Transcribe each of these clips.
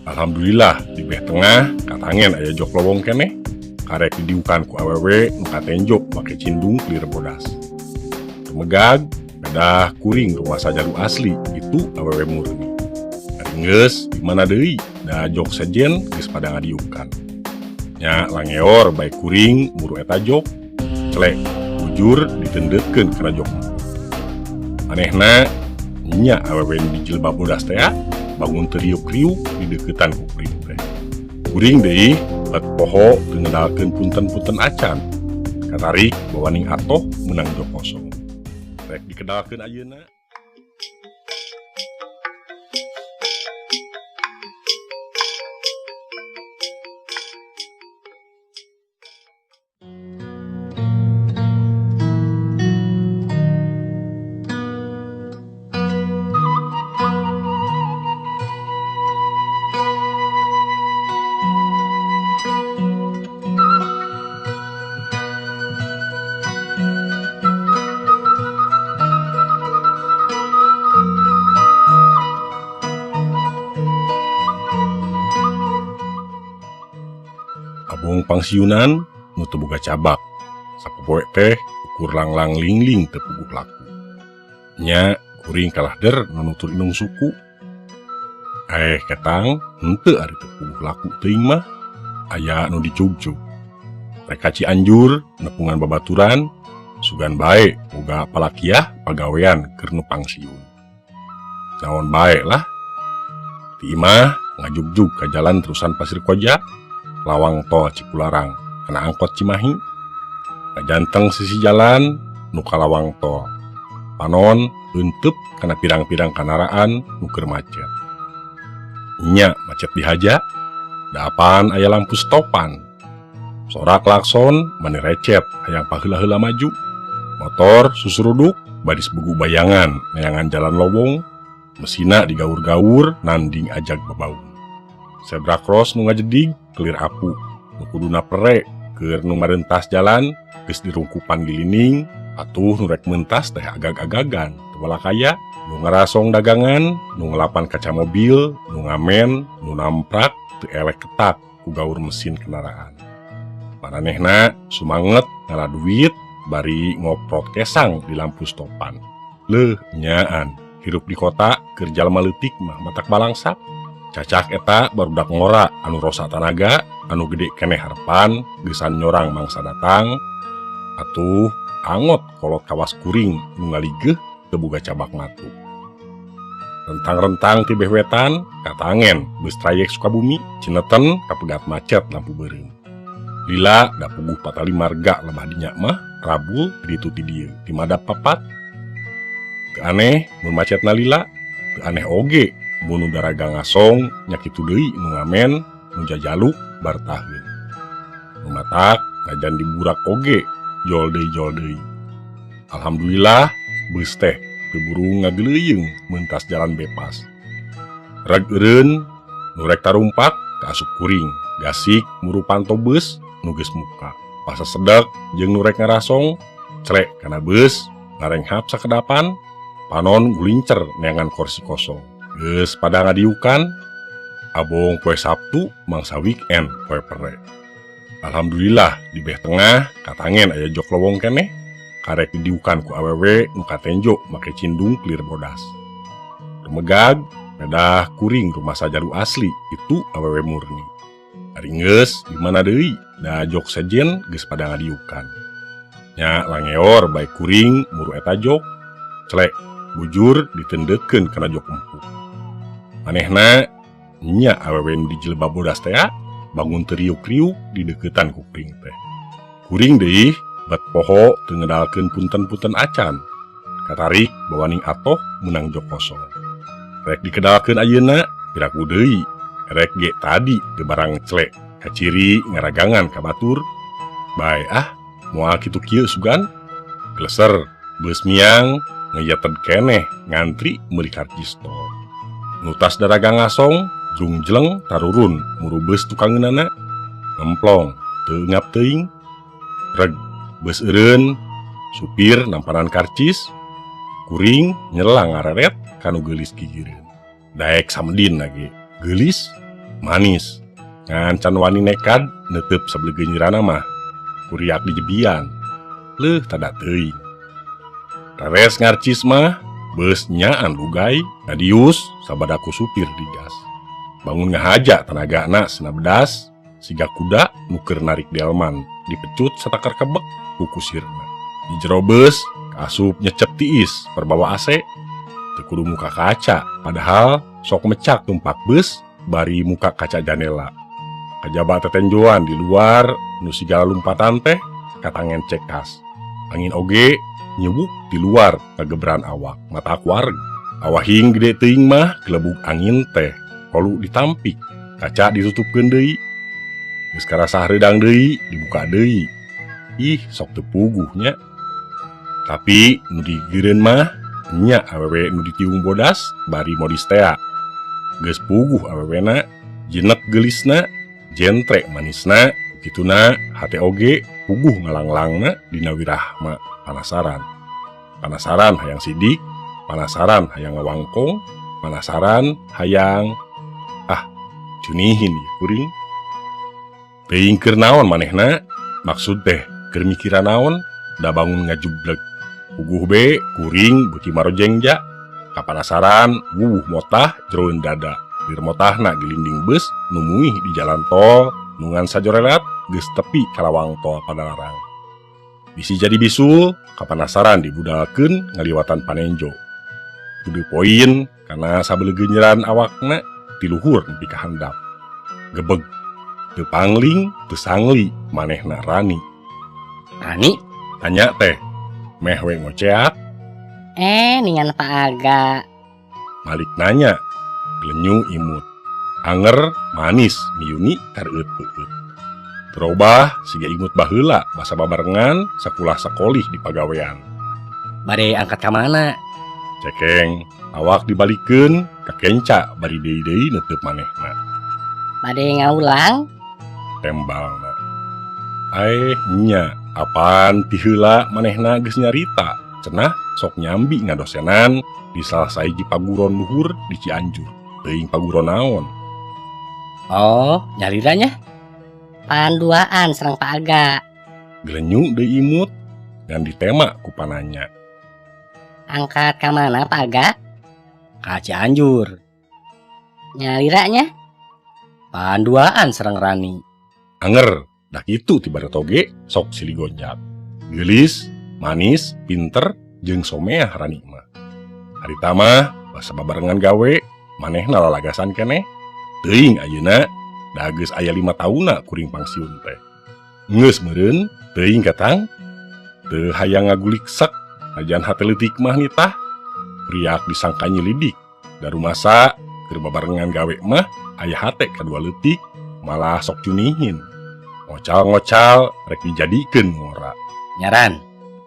Alhamdulillah di beh tengah katangen aya jok lowong keneh karek didiukan ku awewe nu katenjok make cindung lir bodas. Tumegag bedah kuring rumah sajaru asli itu awewe murni. Ringgeus di mana deui da jok sejen geus pada ngadiukan. Nya langeor baik kuring muru eta jok celek bujur ditendeukeun kana jok. Manehna nya awewe di jilbab bodas teh bangun teriuk-riuk di deketan ku kuring teh. Kuring deui bat poho teu ngedalkeun punten-punten acan. Katarik bawaning atoh menang jok kosong. Rek dikedalkeun ayeuna. Abong pangsiunan nu teu boga cabak. Sapopoe teh ukur langlang lingling teu puguh laku. Nya kuring kalah der nunutur inung suku. Ketang henteu ari teu puguh laku teuing mah aya nu dicug-cug. Rek Cianjur nepungan babaturan sugan bae boga palakiah pagawean keur nu pangsiun. Naon bae lah. Ti imah ngajugjug ka jalan terusan Pasir Koja lawang tol Cipularang kena angkot Cimahi. Ngajanteng sisi jalan nu ka lawang tol. Panon heunteup kana pirang-pirang kandaraan nu keur macet. Nya macet dihaja daapan aya lampu stopan. Sorak klakson mani recet hayang paheula-heula maju. Motor susuruduk badis bugu bayangan neangan jalan lowong. Mesina digaur-gaur nanding ajag bebaun. Zebra cross nu ngajedig kelir apu, nu kuduna pere keur nu marentas jalan geus dirungkupan gilining, atuh nu rek mentas teh agag-agagan, teu walakaya, nu ngarasong dagangan, nu ngelapan kaca mobil, nu ngamen, nu namprak teu elek ketak ku gaur mesin kendaraan. Mananehna sumanget ngala duit bari ngoprot kesang di lampu stopan. Leuh nyaan, hirup di kota keur jalma leutik mah matak balangsak. Cacak eta barudak ngora anu rosa tanaga, anu gede keneh harpan, geusan nyorang mangsa datang. Atuh angot kolot kawas kuring nu ngaligeuh teu boga cabak matu. Rentang-rentang ti beh wetan katangen beus trayek Sukabumi, Cineten kapegat macet lampu beureum. Lila da puguh patali marga lemah dinya mah rabul ditu ti dieu ti madap papat. Teu aneh mun macetna lila, teu aneh oge mun daraga ngasong nya kitu deui nu ngamen nu jajaluk bartaheun. Nu matak ngajan diburak oge jol deui. Alhamdulillah beus teh teu buru ngageleuyeung meuntas jalan bebas. Reg eureun nu rek tarumpak kaasup kuring gasik muru panto beus nu geus muka. Pasa sedek jeung nu rek ngarasong celek kana beus ngarenghap sakedapan. Panon gulincer neangan kursi kosong. Geus pada ngadiukan, abong poe Sabtu mangsa weekend poe pere. Alhamdulillah di beh tengah katangen aya jok lowong keneh karek didiukan ku awewe nu katenjok make cindung lir bodas. Tumegag bedah kuring rumah sajaru asli itu awewe murni. Ringgeus di mana deui da jok sejen geus pada ngadiukan. Nya langeor baik kuring muru eta jok celek bujur ditendeukeun kana jok empuk. Manehna nya awewe di jilbab bodas teh bangun teriuk-riuk di deketan ku kuring teh. Kuring deui bat poho teu ngedalkeun punten-punten acan. Katarik bawaning atoh menang jok kosong. Rek dikedalkeun ayeuna piraku deui rek ge tadi teu barang celek kaciri ngaragangan ka batur. Bae moal kitu kieu sugan gleser beus miang ngeyated keneh ngantri meuli karcis tol. Nutas daraga ngasong, jrung jeleng tarurun muru beus tukangeunana. Ngemplong, teu ngap teuing. Reg, beus eureun, supir namparan karcis. Kuring nyelang ngareret kanu geulis gigireun. Daek samedin lagi, geulis, manis. Ngan can wani nekad netep sabelegeunyeurana mah kuriak di jebian. Leuh tada teuing. Reres ngarcis mah beus nyaan lugay ngadius sabadaku supir digas. Bangun ngahaja tenagana sena bedas siga kuda nuker narik delman dipecut satakar kebek ku kusirna. Di jero beus kaasup nyecep tiis perbawa AC. Teu kudu muka kaca padahal sok mecak tumpak beus bari muka kaca jendela. Kajaba tetenjoan di luar nu sigala lumpatan teh katangen cekas. Angin oge nyebuk di luar kagebran awak mata akuareg. Awahing gede teuing mah gelebug angin teh kolu ditampik kaca ditutupkeun deui. Geus karasa hareudang deui dibuka deui. Ih sok teu puguh nya. Tapi nu digeureun mah nya awewe nu ditiung bodas bari modis tea. Geus puguh awewena jenek gelisna jentre manisna kituna hate oge puguh ngalang-langna dina wirahma panasaran. Panasaran hayang sidik, panasaran hayang ngawangkong, panasaran hayang cunihin kuring. Teuing keur naon manehna? Maksud teh keur mikiran naon? Da bangun ngajubleg. Puguh be kuring beuki marojengja. Kapanasaran wuwuh motah jeroeun dada. Lir motahna gelinding beus nu muih di jalan tol nungan sajorelat geus tepi kalawang tol Padalarang. Bisi jadi bisul kapanasaran dibudalkeun ngaliwatan Panenjo. Kudu poin kana sabelegeunyeran awakna ti luhur nepi ka handap. Gebeg teu pangling teu sangli manehna Rani. Rani? Tanya teh meh we ngoceak. Ningan Pak Aga. Malik nanya glenyu imut. Anger manis miuni kareueut peueut. Terobah siga imut baheula basa babarengan sakulah sakolih di pagawean. Bade angkat ka mana? Cekeng awak dibalikeun ka kenca bari deui-deui neuteup manehna. Bade ngaulang? Tembalna. Nya apaan ti heula manehna geus nyarita cenah sok nyambi ngadosenan di salah sahiji paguron luhur di Cianjur. Teuing paguron naon? Oh, nyaliranya? Panduaan sareng Pak Aga. Glenyu deui imut ngan ditema ku pananya. Angkat ka mana Pak Aga? Ka Cianjur. Nyaliranya? Panduaan sareng Rani. Anger, dah kitu tiba toge sok silih gonjak. Gelis, manis, pinter, jeung someah Rani mah. Harita mah basa babarengan gawe, manehna lalagasan keneh. Teuing ayeuna da geus aya 5 tauna kuring pangsiun teh. Geus meureun teuing katang. Teu hayang ngagulik sek, ajan hate leutik mah nitah. Priak disangka nyelidik. Da rumasa keur babarengan gawe mah aya hate kadua leutik, malah sok cunihin. Ngocal-ngocal rek dijadikeun ngora. Nyaran.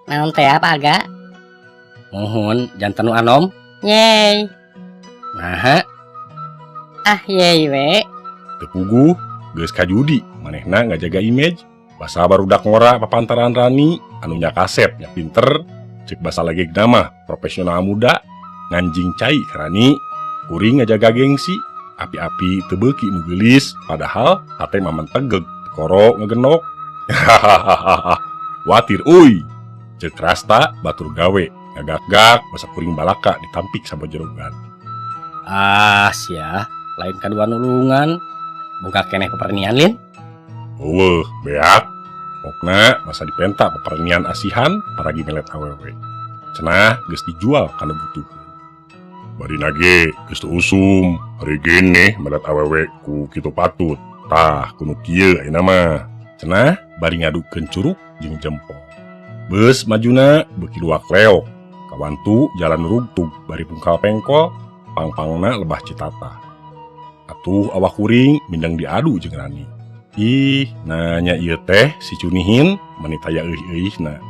Naon teh Pak Aga? Mohon janten nu anom. Yeay. Naha. Yeay we. Teu puguh geus kajudi manehna ngajaga image. Basa barudak ngora papantaran Rani anu nya kasep nya pinter, cek basa legegna mah profesional muda, nganjing cai ka Rani, kuring ngajaga gengsi, api-api teu beuki nu geulis padahal hate maman tegeg, koro ngegenok. Watir euy. Cek Rasta batur gawe, ngagak-gak basa kuring balaka ditampik sabojerogan. Sia, lain kadua nulungan. Buka keneh pepernian lin. Eueuh, beak. Pokna masa dipenta pepernian asihan paragi melet awewe. Cenah geus dijual kana butuheun. Barina ge geus teu usum, hari geneh melet awewe ku kitu patut. Tah kudu kieu ayeuna mah. Cenah bari ngadukeun curug jeung jempol. Beus majuna beuki luak leok. Kawantu jalan rugtug bari pungkal pengkol, pangpangna lebah Citata. Atuh awak kuring mindeng diadu jeung Rani. Ih, nanya ieu teh si cunihin menit aya euih-euihna.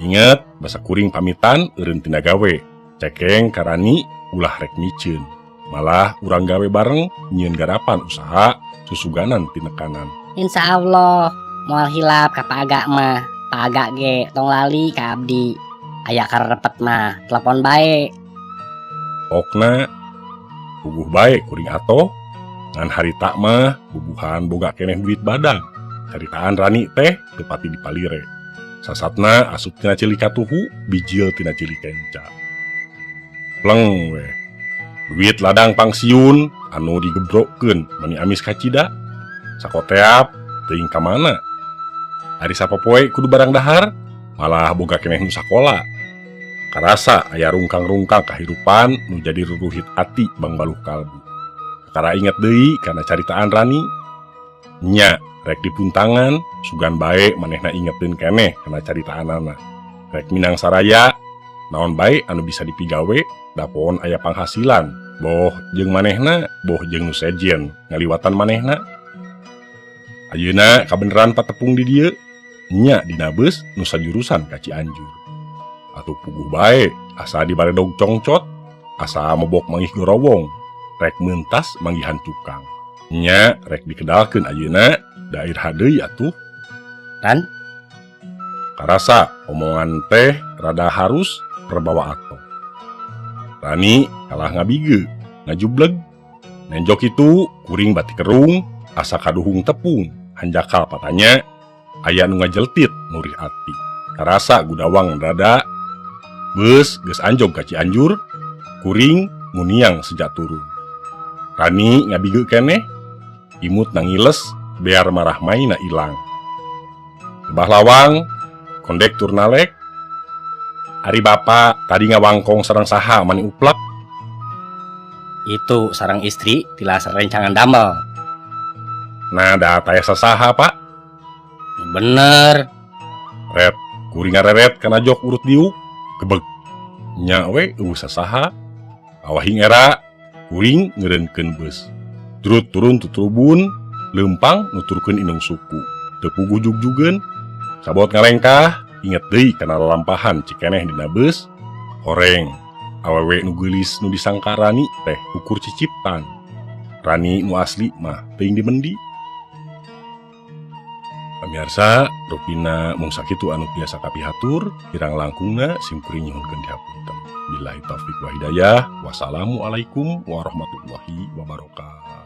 Inget basa kuring pamitan eureun tina gawe. Cekeng ka Rani ulah rek miceun. Malah urang gawe bareng nyieun garapan usaha susuganan ti nekanan. Insyaallah moal hilap ka Pak Aga mah. Pak Aga ge tong lali ka abdi. Aya karepet mah telepon bae. Pokna puguh bae kuring atoh Ngan harita mah bubuhan boga keneh duit badan. Caritaan Rani teh tepati dipalire. Sasatna asup tina cilika tuhu, bijil tina cilika enca. Pleng weh. Duit ladang pangsiun anu digebrokkeun mani amis kacida. Sakoteap teuing ka mana? Ari sapopoe kudu barang dahar, malah boga keneh nu sakola. Karasa aya rungkang-rungkang kahirupan nu jadi ruruhit ati bang baluh kalbu. Kakara inget deui kana caritaan Rani. Nya, rek dipuntangan, sugan bae manehna ingetin keneh kana caritaanana. Rek minang saraya, naon bae anu bisa dipigawe, dapon aya panghasilan. Boh jeung manehna, boh jeung nu sejen ngaliwatan manehna. Ayeuna kabeneran patepung di dieu, nya dina beus nu sajurusan ka Cianjur. Atuh puguh bae, asa dibaredog congcot, asa mobok manggih gorowong, rek meuntas manggihan tukang. Nya rek dikedalkeun ayeuna daerah deui atuh. Ran, Karasa omongan teh rada harus perbawa akto. Rani kalah ngabige, ngajubleg. Nenjok itu kuring batik kerung, asa kaduhung tepung, hanjakal patanya, aya nu ngajeltit nurih ati. Karasa gudawang rada, beus geus anjog ka Cianjur, kuring muniang sejak turun. Rani ngabige keneh, imut nangiles, bear marah maina ilang. Lebah lawang, kondek turnalek, ari bapa tadi ngawangkong sareng saha mani uplak. Itu sarang istri tilas rencangan damel. Nah da taya sasaha pak. Bener. Red, kuring ngareret kana jok urut diuk, gebeg. Nya we sasaha, awahing era, kuring ngerenkeun beus. Turut turun tuturubun, lempang nuturkeun indung suku. Teu puguh jugjugeun, sabot ngalengkah, inget deui kana lalampahan cikeneh dina beus, horeng. Awewe nu geulis nu disangka Rani teh ukur ciciptan. Rani nu asli mah teuing dimendi. Pamirsa, rupina mung sakitu anu biasa kapihatur, kirang langkungna simkuring nyuhunkeun dihapunten. Billahi taufik wa hidayah. Wassalamualaikum warahmatullahi wabarakatuh.